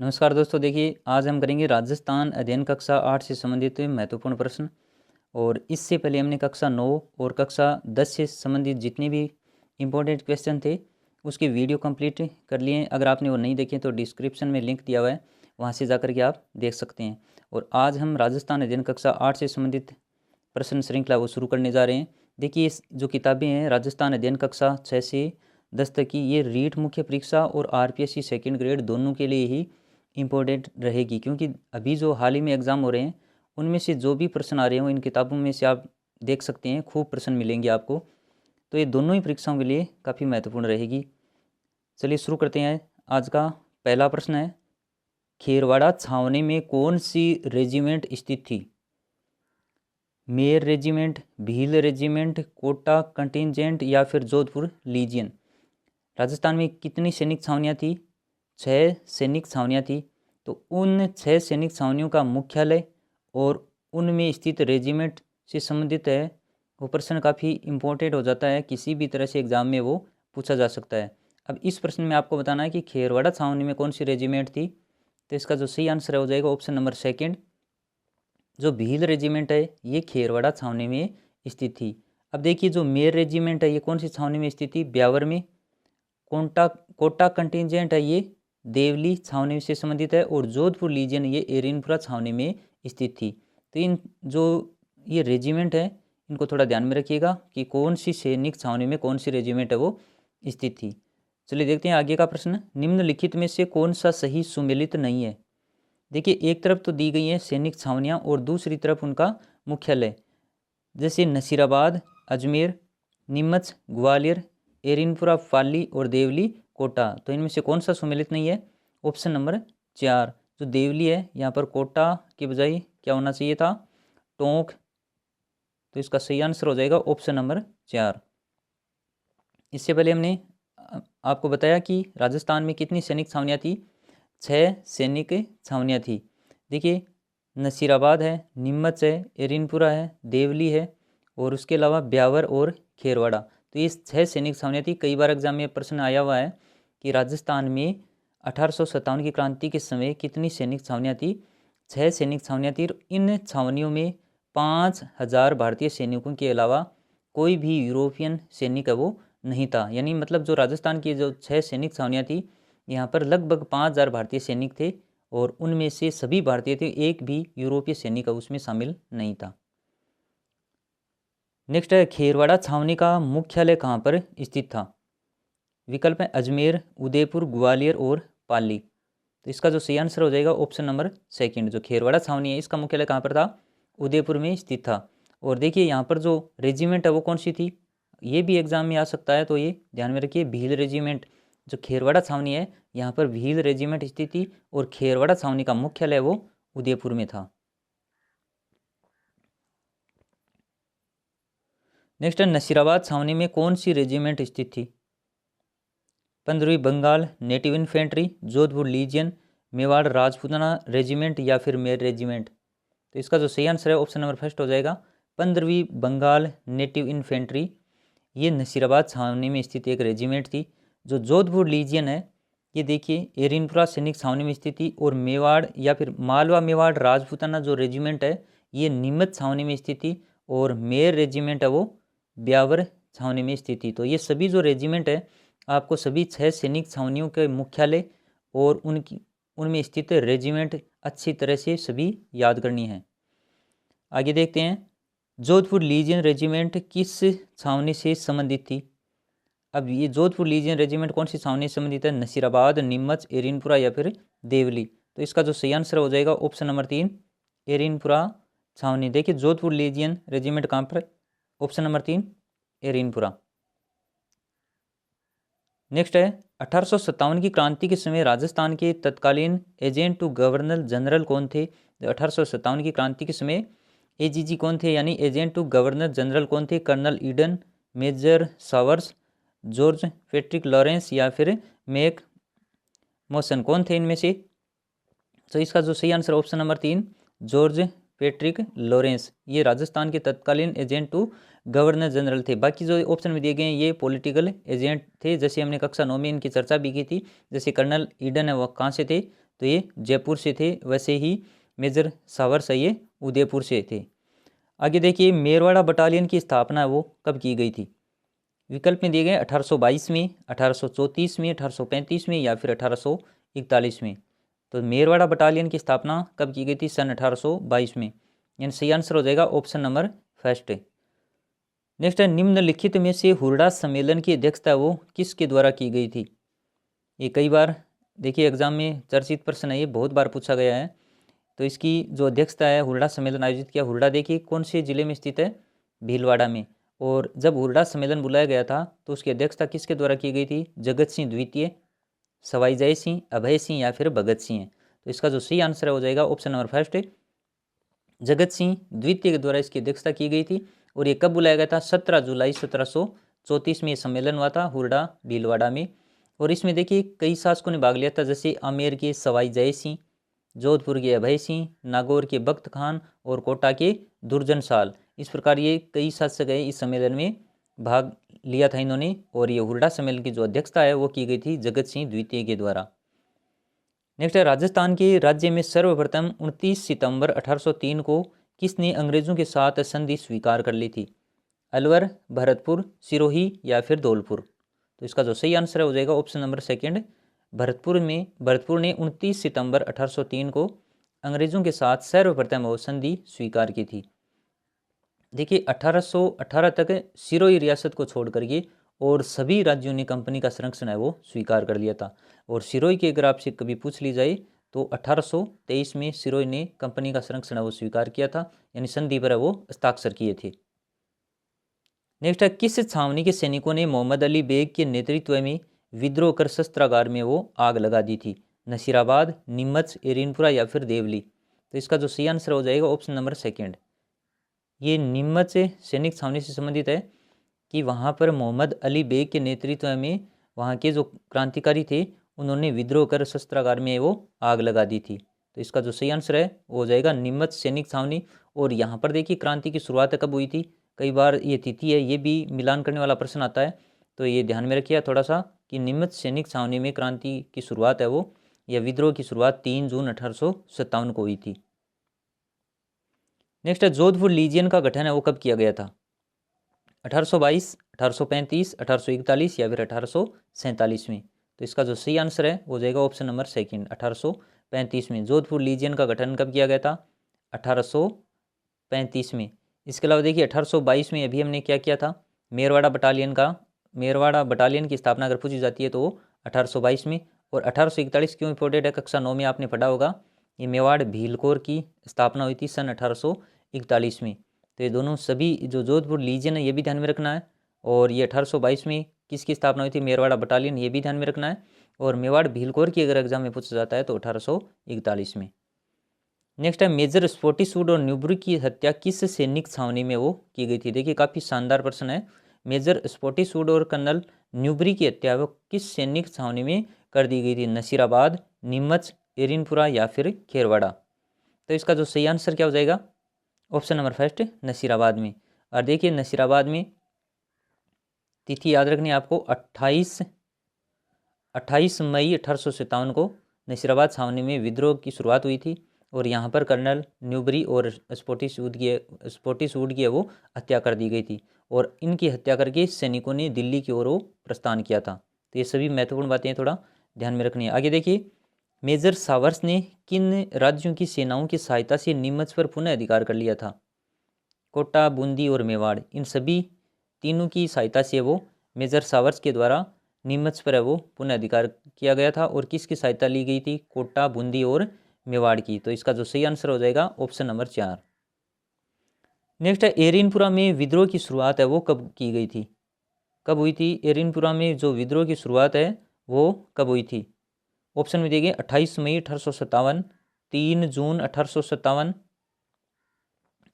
नमस्कार दोस्तों, देखिए आज हम करेंगे राजस्थान अध्ययन कक्षा 8 से संबंधित महत्वपूर्ण प्रश्न। और इससे पहले हमने कक्षा 9 और कक्षा 10 से संबंधित जितने भी इम्पोर्टेंट क्वेश्चन थे उसके वीडियो कंप्लीट कर लिए हैं। अगर आपने वो नहीं देखे तो डिस्क्रिप्शन में लिंक दिया हुआ है, वहाँ से जाकर के आप देख सकते हैं। और आज हम राजस्थान अध्ययन कक्षा 8 से संबंधित प्रश्न श्रृंखला वो शुरू करने जा रहे हैं। देखिए इस जो किताबें हैं राजस्थान अध्ययन कक्षा 6 से 10 तक की, ये रीट मुख्य परीक्षा और आरपीएससी सेकंड ग्रेड दोनों के लिए ही इम्पोर्टेंट रहेगी, क्योंकि अभी जो हाल ही में एग्ज़ाम हो रहे हैं उनमें से जो भी प्रश्न आ रहे हैं इन किताबों में से आप देख सकते हैं, खूब प्रश्न मिलेंगे आपको। तो ये दोनों ही परीक्षाओं के लिए काफ़ी महत्वपूर्ण रहेगी। चलिए शुरू करते हैं। आज का पहला प्रश्न है, खेरवाड़ा छावनी में कौन सी रेजिमेंट स्थित थी? मेयर regiment, Bhil regiment, Kota contingent या फिर जोधपुर लीजियन। राजस्थान में कितनी सैनिक छावनियाँ थी? 6 सैनिक छावनियाँ थी। तो उन 6 सैनिक छावनियों का मुख्यालय और उनमें स्थित रेजिमेंट से संबंधित है वो प्रश्न काफ़ी इम्पोर्टेंट हो जाता है, किसी भी तरह से एग्जाम में वो पूछा जा सकता है। अब इस प्रश्न में आपको बताना है कि खेरवाड़ा छावनी में कौन सी रेजिमेंट थी। तो इसका जो सही आंसर हो जाएगा ऑप्शन नंबर सेकंड, जो भील रेजिमेंट है ये खेरवाड़ा छावनी में स्थित थी। अब देखिए जो मेयर रेजिमेंट है ये कौन सी छावनी में स्थित थी? ब्यावर में। कोटा कंटिजेंट है ये देवली छावनी से संबंधित है। और जोधपुर लीजियन ये एरिनपुरा छावनी में स्थित थी। तो इन जो ये रेजिमेंट है इनको थोड़ा ध्यान में रखिएगा कि कौन सी सैनिक छावनी में कौन सी रेजिमेंट है वो स्थित थी। चलिए देखते हैं आगे का प्रश्न, निम्नलिखित में से कौन सा सही सुमेलित नहीं है? देखिए एक तरफ तो दी गई है सैनिक छावनियाँ और दूसरी तरफ उनका मुख्यालय, जैसे नसीराबाद, अजमेर, नीमच, ग्वालियर, एरिनपुरा, पाली और देवली, कोटा। तो इनमें से कौन सा सुमेलित नहीं है? ऑप्शन नंबर 4 जो देवली है, यहाँ पर कोटा के बजाय क्या होना चाहिए था? टोंक। तो इसका सही आंसर हो जाएगा ऑप्शन नंबर 4। इससे पहले हमने आपको बताया कि राजस्थान में कितनी सैनिक छावनियाँ थी? 6 सैनिक छावनियाँ थी। देखिए नसीराबाद है, नीमच है, एरिनपुरा है, देवली है और उसके अलावा ब्यावर और खेरवाड़ा। तो ये 6 सैनिक छावनियाँ थी। कई बार एग्जाम में प्रश्न आया हुआ है कि राजस्थान में 1857 की क्रांति के समय कितनी सैनिक छावनियाँ थी? 6 सैनिक छावनियाँ थी। इन छावनियों में 5000 भारतीय सैनिकों के अलावा कोई भी यूरोपियन सैनिक है वो नहीं था। यानी मतलब जो राजस्थान की जो 6 सैनिक छावनियाँ थी यहाँ पर लगभग 5000 भारतीय सैनिक थे और उनमें से सभी भारतीय थे, एक भी यूरोपीय सैनिक उसमें शामिल नहीं था। नेक्स्ट है, खेरवाड़ा छावनी का मुख्यालय कहाँ पर स्थित था? विकल्प है अजमेर, उदयपुर, ग्वालियर और पाली। तो इसका जो सही आंसर हो जाएगा ऑप्शन नंबर सेकंड, जो खेरवाड़ा छावनी है इसका मुख्यालय कहाँ पर था? उदयपुर में स्थित था। और देखिए यहाँ पर जो रेजिमेंट है वो कौन सी थी, ये भी एग्जाम में आ सकता है, तो ये ध्यान में रखिए, भील रेजिमेंट। जो खेरवाड़ा छावनी है यहाँ पर भील रेजिमेंट स्थित थी और खेरवाड़ा छावनी का मुख्यालय वो उदयपुर में था। नेक्स्ट है, नसीराबाद छावनी में कौन सी रेजिमेंट स्थित थी? 15वीं Bengal native infantry, Jodhpur legion, Mewar Rajputana regiment या फिर मेर रेजिमेंट। तो इसका जो सही आंसर है ऑप्शन नंबर फर्स्ट हो जाएगा, 15वीं बंगाल नेटिव इन्फेंट्री। ये नसीराबाद छावनी में स्थित एक रेजिमेंट थी। जो जोधपुर लीजियन है ये देखिए एरिनपुरा सैनिक छावनी में स्थित थी। और मेवाड़ या फिर मालवा मेवाड़ राजपूताना जो रेजिमेंट है ये नीमच छावनी में स्थित थी। और मेर रेजिमेंट है वो ब्यावर छावनी में स्थित थी। तो ये सभी जो रेजिमेंट है आपको सभी 6 सैनिक छावनियों के मुख्यालय और उनमें स्थित रेजिमेंट अच्छी तरह से सभी याद करनी है। आगे देखते हैं, जोधपुर लीजियन रेजिमेंट किस छावनी से संबंधित थी? अब ये जोधपुर लीजियन रेजिमेंट कौन सी छावनी से संबंधित है? नसीराबाद, नीमच, एरिनपुरा या फिर देवली। तो इसका जो सही आंसर हो जाएगा ऑप्शन नंबर 3, एरिनपुरा छावनी। देखिए जोधपुर लीजियन रेजिमेंट कहाँ पर? Option number 3 Erinpura. नेक्स्ट है, 1857 की क्रांति के समय राजस्थान के तत्कालीन एजेंट टू गवर्नर जनरल कौन थे? 1857 की क्रांति के समय एजीजी कौन थे, यानी एजेंट टू गवर्नर जनरल कौन थे? Colonel Eden, major Sawers, George Patrick Lawrence या फिर मैक मोसन। कौन थे इनमें से? तो इसका जो सही answer option number 3, George Patrick Lawrence, ये राजस्थान के तत्कालीन एजेंट टू गवर्नर जनरल थे। बाकी जो ऑप्शन में दिए गए हैं ये पॉलिटिकल एजेंट थे, जैसे हमने कक्षा 9 में इनकी चर्चा भी की थी। जैसे कर्नल ईडन है वह कहाँ से थे? तो ये जयपुर से थे। वैसे ही मेजर सावरस है ये उदयपुर से थे। आगे देखिए मेरवाड़ा बटालियन की स्थापना वो कब की गई थी। विकल्प में दिए गए 1822 में, 1834 में, 1835 में या फिर 1841 में। तो मेरवाड़ा बटालियन की स्थापना कब की गई थी? सन 1822 में। यानी सही आंसर हो जाएगा ऑप्शन नंबर फर्स्ट। नेक्स्ट है निम्नलिखित में से हुरडा सम्मेलन की अध्यक्षता वो किसके द्वारा की गई थी। ये कई बार देखिए एग्जाम में चर्चित प्रश्न है, ये बहुत बार पूछा गया है। तो इसकी जो अध्यक्षता है, हुरडा सम्मेलन आयोजित किया। हुरडा देखिए कौन से जिले में स्थित है? भीलवाड़ा में। और जब हुरडा सम्मेलन बुलाया गया था तो उसकी अध्यक्षता किसके द्वारा की गई थी? जगत सिंह द्वितीय, सवाई जय सिंह, अभय सिंह या फिर भगत सिंह। तो इसका जो सही आंसर हो जाएगा option number first, Jagat Singh द्वितीय के द्वारा इसकी अध्यक्षता की गई थी। और ये कब बुलाया गया था? 17 जुलाई 1734 में सम्मेलन हुआ था हुरडा भीलवाड़ा में। और इसमें देखिए कई शासकों ने भाग लिया था, जैसे आमेर के सवाई जय सिंह, जोधपुर के अभय सिंह, नागौर के बख्त खान और कोटा के दुर्जन साल। इस प्रकार ये कई शासक है इस सम्मेलन में भाग लिया था इन्होंने। और ये हुरडा सम्मेलन की जो अध्यक्षता है वो की गई थी जगत सिंह द्वितीय के द्वारा। नेक्स्ट है राजस्थान के राज्य में सर्वप्रथम 29 सितंबर 1803 को किसने अंग्रेजों के साथ संधि स्वीकार कर ली थी? अलवर, भरतपुर, सिरोही या फिर धौलपुर। तो इसका जो सही आंसर हो जाएगा ऑप्शन नंबर सेकंड, भरतपुर ने 29 सितंबर 1803 को अंग्रेजों के साथ सर्वप्रथम वो संधि स्वीकार की थी। देखिए 1818 तक सिरोही रियासत को छोड़ करके और सभी राज्यों ने कंपनी का संरक्षण है वो स्वीकार कर लिया था। और सिरोही की अगर आपसे कभी पूछ ली जाए तो 1823 में सिरोही ने कंपनी का संरक्षण है वो स्वीकार किया था, यानी संधि पर वो हस्ताक्षर किए थे। नेक्स्ट है किस छावनी के सैनिकों ने मोहम्मद अली बेग के नेतृत्व में विद्रोह कर शस्त्रागार में वो आग लगा दी थी? नसीराबाद, नीमच, एरिनपुरा या फिर देवली। तो इसका जो सही आंसर हो जाएगा ऑप्शन नंबर सेकंड, ये नीमच सैनिक छावनी से संबंधित है कि वहाँ पर मोहम्मद अली बेग के नेतृत्व में वहाँ के जो क्रांतिकारी थे उन्होंने विद्रोह कर शस्त्रागार में वो आग लगा दी थी। तो इसका जो सही आंसर है वो हो जाएगा नीमच सैनिक छावनी। और यहाँ पर देखिए क्रांति की शुरुआत कब हुई थी? कई बार ये तिथि है, ये भी मिलान करने वाला प्रश्न आता है, तो ये ध्यान में रखिए थोड़ा सा कि नीमच सैनिक छावनी में क्रांति की शुरुआत है वो, या विद्रोह की शुरुआत 3 जून 1857 को हुई थी। नेक्स्ट है जोधपुर लीजियन का गठन है वो कब किया गया था? 1822, 1835, 1841 या फिर 1847 में। तो इसका जो सही आंसर है वो हो जाएगा ऑप्शन नंबर सेकंड, 1835 में जोधपुर लीजियन का गठन कब किया गया था? 1835 में। इसके अलावा देखिए 1822 में अभी हमने क्या किया था? मेरवाड़ा बटालियन की स्थापना अगर पूछी जाती है तो वो 1822 में। और 1841 क्यों इंपॉर्टेंट है? कक्षा 9 में आपने पढ़ा होगा, ये मेवाड़ भीलकोर की स्थापना हुई थी सन 1841 में। तो ये दोनों सभी जो जोधपुर लीजियन है ये भी ध्यान में रखना है। और ये 1822 में किसकी स्थापना हुई थी? मेरवाड़ा बटालियन, ये भी ध्यान में रखना है। और मेवाड़ भीलकोर की अगर एग्जाम में पूछा जाता है तो 1841 में। नेक्स्ट है मेजर स्पोर्टिसूड और न्यूब्री की हत्या किस सैनिक छावनी में वो की गई थी? देखिए काफ़ी शानदार प्रश्न है। मेजर स्पोर्टिसूड और कर्नल न्यूब्री की हत्या वो किस सैनिक छावनी में कर दी गई थी? नसीराबाद, नीमच, एरिनपुरा या फिर खेरवाड़ा। तो इसका जो सही आंसर क्या हो जाएगा? ऑप्शन नंबर फर्स्ट, नसीराबाद में। और देखिए नसीराबाद में तिथि याद रखनी है आपको, 28 मई 1857 को नसीराबाद छावनी में विद्रोह की शुरुआत हुई थी। और यहाँ पर कर्नल न्यूबरी और स्पोर्टिसूड की वो हत्या कर दी गई थी। और इनकी हत्या करके सैनिकों ने दिल्ली की ओर वो प्रस्थान किया था। तो ये सभी महत्वपूर्ण बातें थोड़ा ध्यान में रखनी है। आगे देखिए मेजर सावर्स ने किन राज्यों की सेनाओं की सहायता से नीमच पर पुनः अधिकार कर लिया था? कोटा, बूंदी और मेवाड़, इन सभी तीनों की सहायता से वो मेजर सावर्स के द्वारा नीमच पर वो पुनः अधिकार किया गया था। और किसकी सहायता ली गई थी? कोटा, बूंदी और मेवाड़ की। तो इसका जो सही आंसर हो जाएगा ऑप्शन नंबर 4। नेक्स्ट है एरिनपुरा में विद्रोह की शुरुआत है वो कब की गई थी? कब हुई थी एरिनपुरा में जो विद्रोह की शुरुआत है वो कब हुई थी? ऑप्शन में दिए गए 28 मई 1857, 3 जून 1857,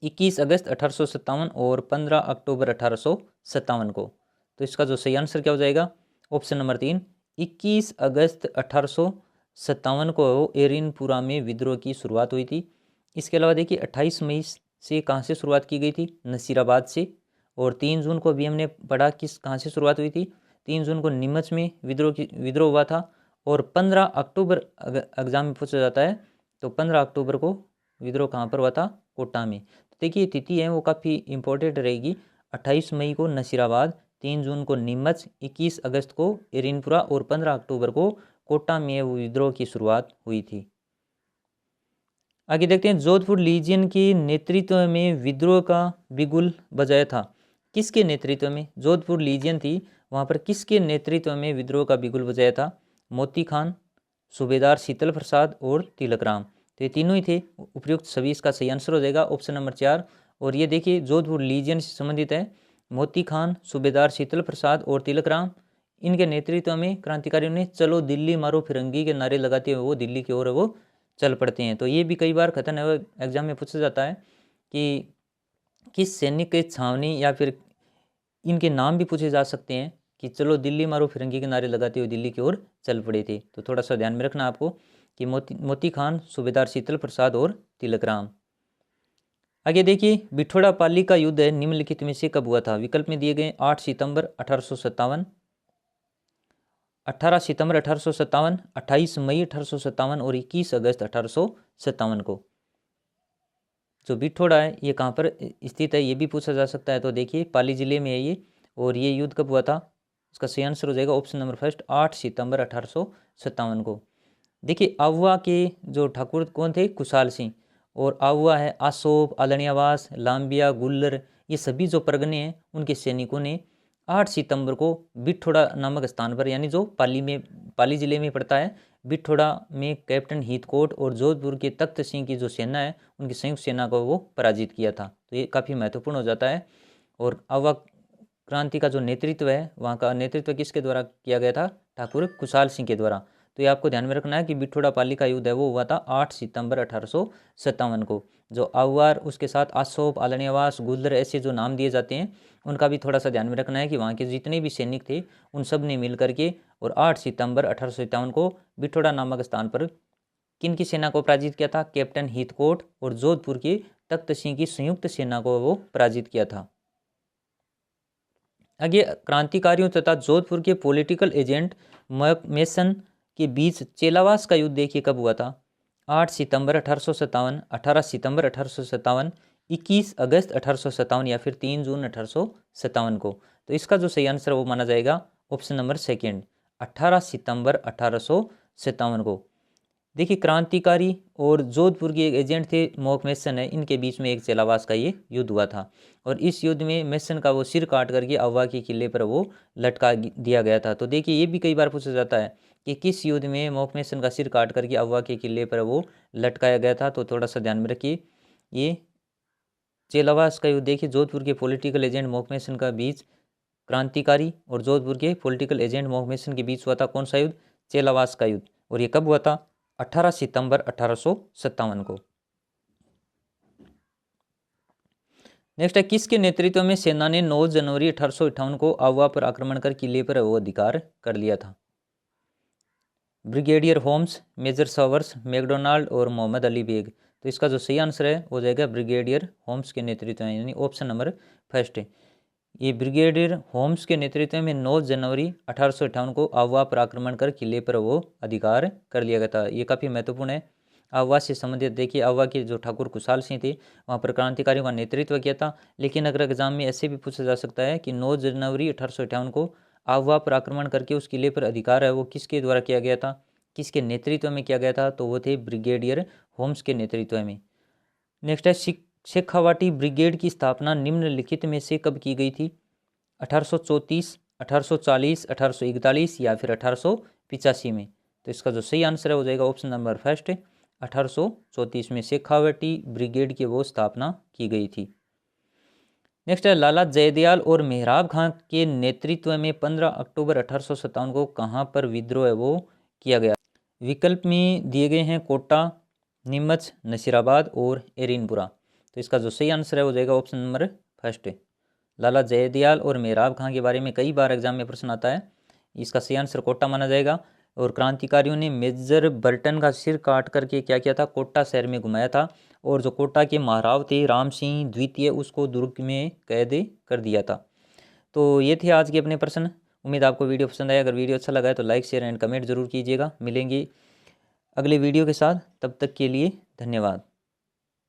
21 अगस्त 1857 और 15 अक्टूबर 1857 को। तो इसका जो सही आंसर क्या हो जाएगा? ऑप्शन नंबर 3, 21 अगस्त 1857 को एरिनपुरा में विद्रोह की शुरुआत हुई थी। इसके अलावा देखिए 28 मई से कहाँ से शुरुआत की गई थी? नसीराबाद से। और 3 जून को भी हमने पढ़ा कहाँ से शुरुआत हुई थी? 3 जून को नीमच में विद्रोह हुआ था। और 15 अक्टूबर एग्जाम में पूछा जाता है, तो 15 अक्टूबर को विद्रोह कहाँ पर हुआ था? कोटा में। तो देखिए तिथि है वो काफ़ी इंपॉर्टेंट रहेगी। 28 मई को नसीराबाद, 3 जून को नीमच, 21 अगस्त को एरिनपुरा और 15 अक्टूबर को कोटा में वो विद्रोह की शुरुआत हुई थी। आगे देखते हैं, जोधपुर लीजियन के नेतृत्व में विद्रोह का बिगुल बजाया था। किसके नेतृत्व में? जोधपुर लीजियन थी, वहाँ पर किसके नेतृत्व में विद्रोह का बिगुल बजाया था? मोती खान, सूबेदार शीतल प्रसाद और तिलक राम। तो ये तीनों ही थे। उपयुक्त सभी इसका सही आंसर हो जाएगा ऑप्शन नंबर 4। और ये देखिए जोधपुर लीजियन से संबंधित है। मोती खान, सूबेदार शीतल प्रसाद और तिलक राम, इनके नेतृत्व में क्रांतिकारियों ने चलो दिल्ली मारो फिरंगी के नारे लगाते हुए वो दिल्ली की ओर वो चल पड़ते हैं। तो ये भी कई बार खतरनाक एग्जाम में पूछा जाता है कि किस सैनिक के छावनी या फिर इनके नाम भी पूछे जा सकते हैं कि चलो दिल्ली मारो फिरंगी के नारे लगाते हुए दिल्ली की ओर चल पड़े थे। तो थोड़ा सा ध्यान में रखना आपको कि मोती खान, सूबेदार शीतल प्रसाद और तिलक राम। आगे देखिए, बिठोड़ा पाली का युद्ध है निम्नलिखित में से कब हुआ था? विकल्प में दिए गए 8 सितंबर 1857, 18 सितंबर 1857, 28 मई 1857 और 21 अगस्त 1857 को। जो बिठोड़ा है ये कहाँ पर स्थित है ये भी पूछा जा सकता है। तो देखिए पाली जिले में है ये। और ये युद्ध कब हुआ था? इसका सही आंसर हो जाएगा ऑप्शन नंबर फर्स्ट, 8 सितंबर 1857 को। देखिए आहुआ के जो ठाकुर कौन थे? कुशाल सिंह। और आहुआ है आसोप, आलनियावास, लांबिया, गुल्लर, ये सभी जो परगने हैं उनके सैनिकों ने 8 सितंबर को बिठोड़ा नामक स्थान पर, यानी जो पाली जिले में पड़ता है, बिठोड़ा में कैप्टन हीथकोट और जोधपुर के तख्त सिंह की जो सेना है उनकी संयुक्त सेना को वो पराजित किया था। तो ये काफ़ी महत्वपूर्ण हो जाता है। और आहुआ क्रांति का जो नेतृत्व है वहाँ का नेतृत्व किसके द्वारा किया गया था? ठाकुर कुशाल सिंह के द्वारा। तो ये आपको ध्यान में रखना है कि बिठोड़ा पाली का युद्ध है वो हुआ था 8 सितंबर 1857 को। जो आउवार, उसके साथ आसोप, आलनियावास, गुल्लर, ऐसे जो नाम दिए जाते हैं उनका भी थोड़ा सा ध्यान में रखना है कि वहाँ के जितने भी सैनिक थे उन सब ने मिल करके और 8 सितंबर 1857 को बिठोड़ा नामक स्थान पर किन की सेना को पराजित किया था? कैप्टन हीथकोट और जोधपुर के तख्त सिंह की संयुक्त सेना को वो पराजित किया था। आगे, क्रांतिकारियों तथा जोधपुर के पॉलिटिकल एजेंट मैसन के बीच चेलावास का युद्ध देखिए कब हुआ था? 8 सितंबर 1857, 18 सितंबर 1857, 21 अगस्त 1857 या फिर 3 जून 1857 को। तो इसका जो सही आंसर वो माना जाएगा ऑप्शन नंबर सेकेंड, 18 सितंबर 1857 को। देखिए क्रांतिकारी और जोधपुर के एक एजेंट थे मॉक मैसन है, इनके बीच में एक चेलावास का ये युद्ध हुआ था। और इस युद्ध में मैसन का वो सिर काट करके आहुआ के किले पर वो लटका दिया गया था। तो देखिए ये भी कई बार पूछा जाता है कि किस युद्ध में मॉक मैसन का सिर काट करके आहुआ के किले पर वो लटकाया गया था। तो थोड़ा सा ध्यान में रखिए, ये चेलावास का युद्ध देखिए जोधपुर के पॉलिटिकल एजेंट मॉक मैसन का बीच, क्रांतिकारी और जोधपुर के पॉलिटिकल एजेंट मॉक मैसन के बीच हुआ था कौन सा युद्ध? चेलावास का युद्ध। और ये कब हुआ था? 18 सितंबर 1857 को। नेक्स्ट है, किसके नेतृत्व में सेना ने 9 जनवरी 1858 को आहुआ पर आक्रमण कर किले पर वो अधिकार कर लिया था? ब्रिगेडियर होम्स, मेजर सवर्स, मैकडोनाल्ड और मोहम्मद अली बेग। तो इसका जो सही आंसर है हो जाएगा ब्रिगेडियर होम्स के नेतृत्व में, यानी ऑप्शन नंबर फर्स्ट है। ये ब्रिगेडियर होम्स के नेतृत्व में 9 जनवरी 1858 को आहुआ पर आक्रमण कर किले पर वो अधिकार कर लिया गया था। ये काफ़ी महत्वपूर्ण है। आहुआ से संबंधित देखिए, आहुआ के जो ठाकुर कुशाल सिंह थे वहाँ पर क्रांतिकारियों का नेतृत्व किया था। लेकिन अगर एग्जाम में ऐसे भी पूछा जा सकता है कि 9 जनवरी 1858 को आहुआ पर आक्रमण करके उस किले पर अधिकार है वो किसके द्वारा किया गया था, किसके नेतृत्व में किया गया था? तो वो थे ब्रिगेडियर होम्स के नेतृत्व में। नेक्स्ट है, शेखावाटी ब्रिगेड की स्थापना निम्नलिखित में से कब की गई थी? 1834, 1840, 1841 या फिर 1885 में? तो इसका जो सही आंसर है हो जाएगा ऑप्शन नंबर फर्स्ट, 1834 में शेखावाटी ब्रिगेड की वो स्थापना की गई थी। नेक्स्ट है, लाला जयदयाल और मेहराब खां के नेतृत्व में 15 अक्टूबर 1857 को कहाँ पर विद्रोह है वो किया गया? विकल्प में दिए गए हैं कोटा, नीमच, नसीराबाद और एरिनपुरा। तो इसका जो सही आंसर है हो जाएगा ऑप्शन नंबर फर्स्ट। लाला जयदयाल और मेहराब खां के बारे में कई बार एग्जाम में प्रश्न आता है। इसका सही आंसर कोटा माना जाएगा। और क्रांतिकारियों ने मेजर बर्टन का सिर काट करके क्या किया था? कोटा शहर में घुमाया था। और जो कोटा के महाराव थे राम सिंह द्वितीय, उसको दुर्ग में कैद कर दिया था। तो ये थे आज के अपने प्रश्न। उम्मीद आपको वीडियो पसंद आया। अगर वीडियो अच्छा लगा है तो लाइक शेयर एंड कमेंट जरूर कीजिएगा। मिलेंगे अगले वीडियो के साथ, तब तक के लिए धन्यवाद।